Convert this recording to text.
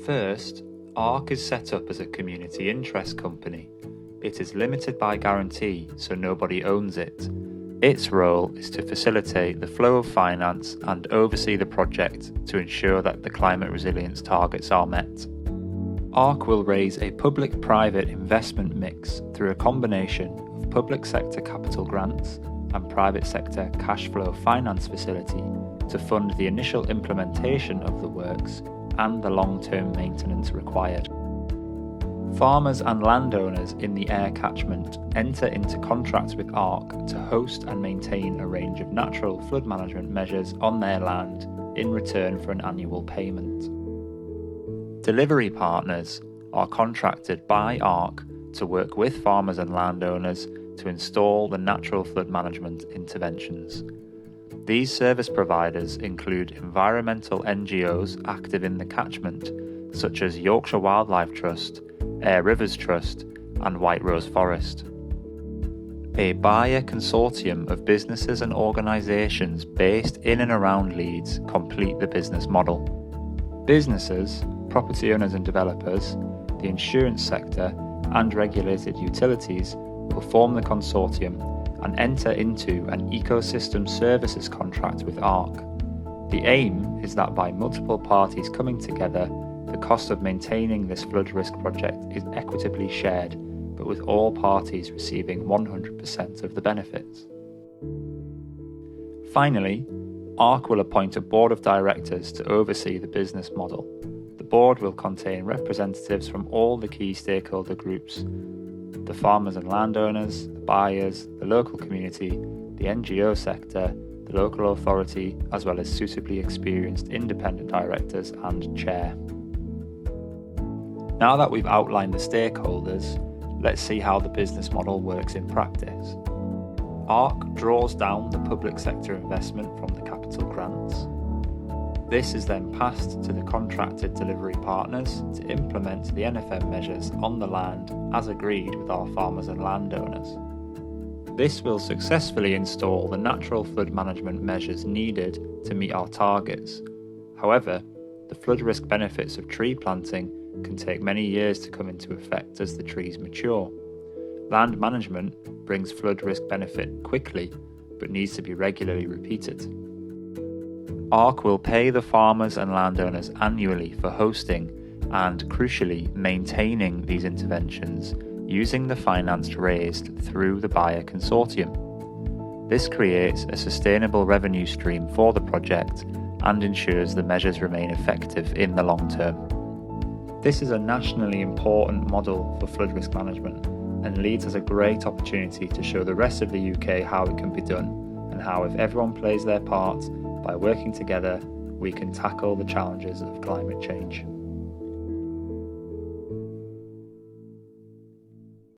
First, Aire is set up as a community interest company. It is limited by guarantee, so nobody owns it. Its role is to facilitate the flow of finance and oversee the project to ensure that the climate resilience targets are met. Aire will raise a public-private investment mix through a combination of public sector capital grants and private sector cash flow finance facility to fund the initial implementation of the works and the long-term maintenance required. Farmers and landowners in the Aire catchment enter into contracts with Aire to host and maintain a range of natural flood management measures on their land in return for an annual payment. Delivery partners are contracted by Aire to work with farmers and landowners to install the natural flood management interventions. These service providers include environmental NGOs active in the catchment, such as Yorkshire Wildlife Trust, Aire Rivers Trust and White Rose Forest. A buyer consortium of businesses and organisations based in and around Leeds complete the business model. Businesses, property owners and developers, the insurance sector and regulated utilities will form the consortium and enter into an ecosystem services contract with Aire. The aim is that by multiple parties coming together, the cost of maintaining this flood risk project is equitably shared, but with all parties receiving 100% of the benefits. Finally, Aire will appoint a board of directors to oversee the business model. The board will contain representatives from all the key stakeholder groups: the farmers and landowners, the buyers, the local community, the NGO sector, the local authority, as well as suitably experienced independent directors and chair. Now that we've outlined the stakeholders, let's see how the business model works in practice. Aire draws down the public sector investment from the capital grants. This is then passed to the contracted delivery partners to implement the NFM measures on the land as agreed with our farmers and landowners. This will successfully install the natural flood management measures needed to meet our targets. However, the flood risk benefits of tree planting can take many years to come into effect as the trees mature. Land management brings flood risk benefit quickly, but needs to be regularly repeated. Aire will pay the farmers and landowners annually for hosting and, crucially, maintaining these interventions using the finance raised through the buyer consortium. This creates a sustainable revenue stream for the project and ensures the measures remain effective in the long term. This is a nationally important model for flood risk management, and Leeds has a great opportunity to show the rest of the UK how it can be done, and how, if everyone plays their part, by working together, we can tackle the challenges of climate change.